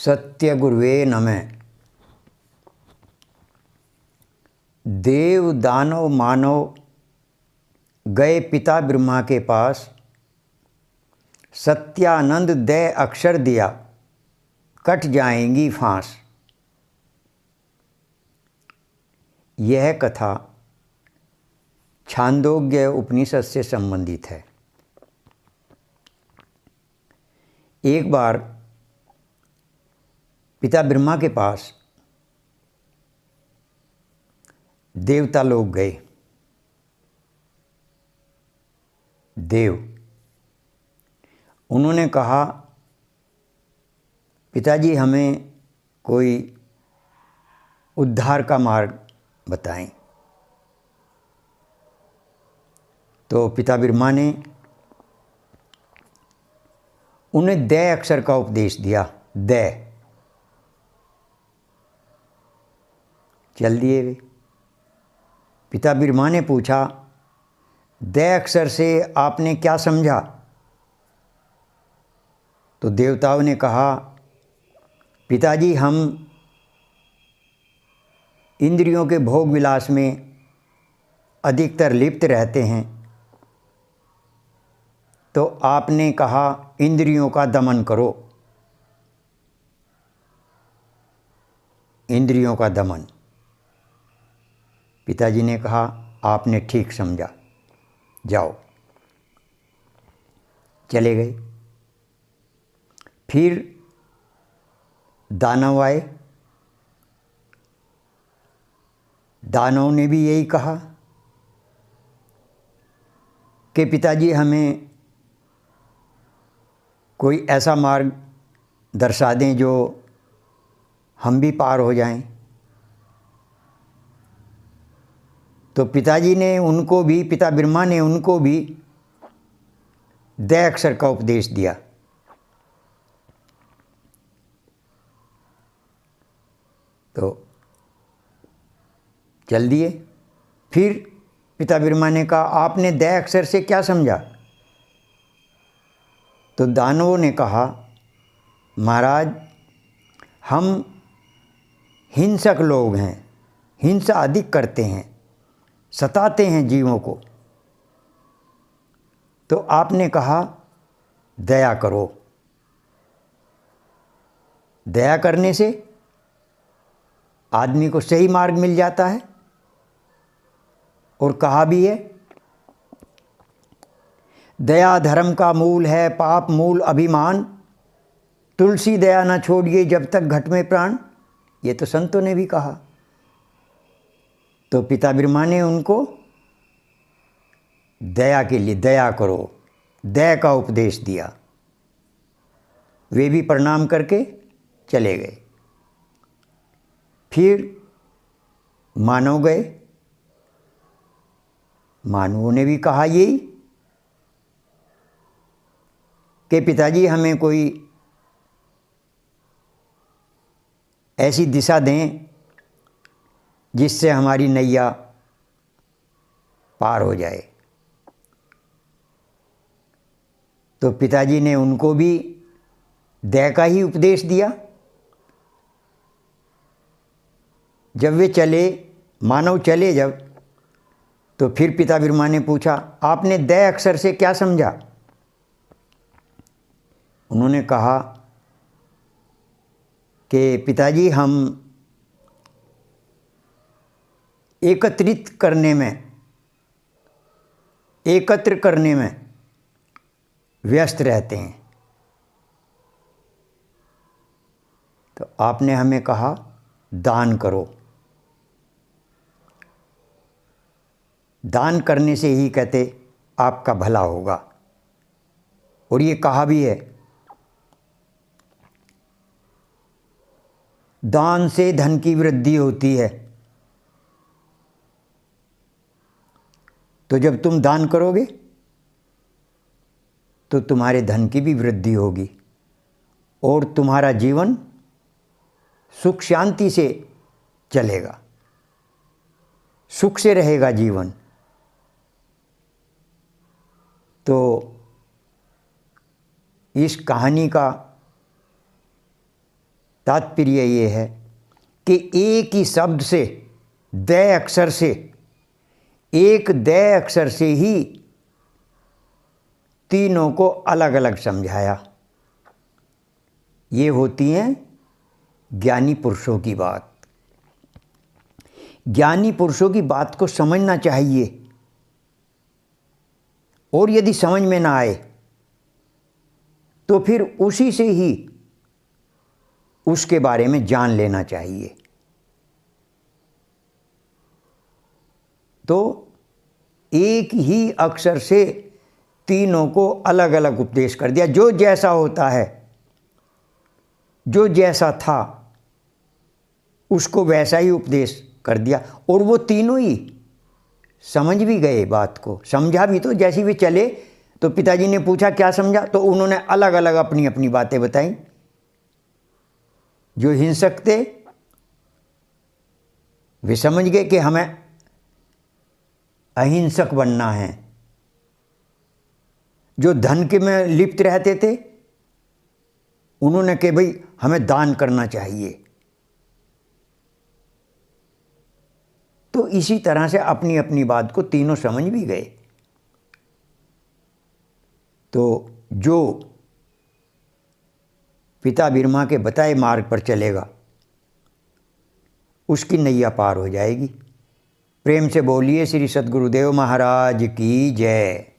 सत्य गुरुवे नमः। देव दानव मानव गए पिता ब्रह्मा के पास, सत्यानंद दे अक्षर दिया, कट जाएंगी फांस। यह कथा छांदोग्य उपनिषद से संबंधित है। एक बार पिता ब्रह्मा के पास देवता लोग गए। देव उन्होंने कहा, पिताजी हमें कोई उद्धार का मार्ग बताएं। तो पिता ब्रह्मा ने उन्हें दै अक्षर का उपदेश दिया। दै चल दिए वे। पिता ब्रह्मा ने पूछा, दै अक्षर से आपने क्या समझा? तो देवताओं ने कहा, पिताजी हम इंद्रियों के भोग विलास में अधिकतर लिप्त रहते हैं, तो आपने कहा इंद्रियों का दमन करो। इंद्रियों का दमन। पिताजी ने कहा, आपने ठीक समझा, जाओ। चले गए। फिर दानव आए। दानव ने भी यही कहा कि पिताजी हमें कोई ऐसा मार्ग दर्शा दें जो हम भी पार हो जाएं। तो पिताजी ने उनको भी, पिता ब्रह्मा ने उनको भी दै अक्षर का उपदेश दिया। तो चल दिए। फिर पिता ब्रह्मा ने कहा, आपने दै अक्षर से क्या समझा? तो दानवों ने कहा, महाराज हम हिंसक लोग हैं, हिंसा अधिक करते हैं, सताते हैं जीवों को। तो आपने कहा दया करो। दया करने से आदमी को सही मार्ग मिल जाता है। और कहा भी है, दया धर्म का मूल है, पाप मूल अभिमान, तुलसी दया न छोड़िए जब तक घट में प्राण। ये तो संतों ने भी कहा। तो पिता ब्रह्मा ने उनको दया के लिए, दया करो, दया का उपदेश दिया। वे भी प्रणाम करके चले गए। फिर मानव गए। मानवों ने भी कहा यही कि पिताजी हमें कोई ऐसी दिशा दें जिससे हमारी नैया पार हो जाए। तो पिताजी ने उनको भी दया का ही उपदेश दिया। जब वे चले, मानव चले जब, तो फिर पिता ब्रह्मा ने पूछा, आपने दै अक्षर से क्या समझा? उन्होंने कहा कि पिताजी हम एकत्रित करने में, एकत्र करने में व्यस्त रहते हैं। तो आपने हमें कहा दान करो। दान करने से ही कहते आपका भला होगा। और ये कहा भी है, दान से धन की वृद्धि होती है। तो जब तुम दान करोगे तो तुम्हारे धन की भी वृद्धि होगी और तुम्हारा जीवन सुख शांति से चलेगा, सुख से रहेगा जीवन। तो इस कहानी का तात्पर्य ये है कि एक ही शब्द से, दै अक्षर से, एक दै अक्षर से ही तीनों को अलग अलग समझाया। ये होती हैं ज्ञानी पुरुषों की बात। ज्ञानी पुरुषों की बात को समझना चाहिए, और यदि समझ में ना आए तो फिर उसी से ही उसके बारे में जान लेना चाहिए। तो एक ही अक्षर से तीनों को अलग अलग उपदेश कर दिया। जो जैसा होता है, जो जैसा था, उसको वैसा ही उपदेश कर दिया, और वो तीनों ही समझ भी गए बात को, समझा भी। तो जैसे वे चले तो पिताजी ने पूछा क्या समझा, तो उन्होंने अलग अलग अपनी अपनी बातें बताई। जो हिंसक थे वे समझ गए कि हमें अहिंसक बनना है। जो धन के में लिप्त रहते थे उन्होंने कहा भाई हमें दान करना चाहिए। तो इसी तरह से अपनी अपनी बात को तीनों समझ भी गए। तो जो पिता बिरमा के बताए मार्ग पर चलेगा उसकी नैया पार हो जाएगी। प्रेम से बोलिए श्री सद्गुरुदेव महाराज की जय।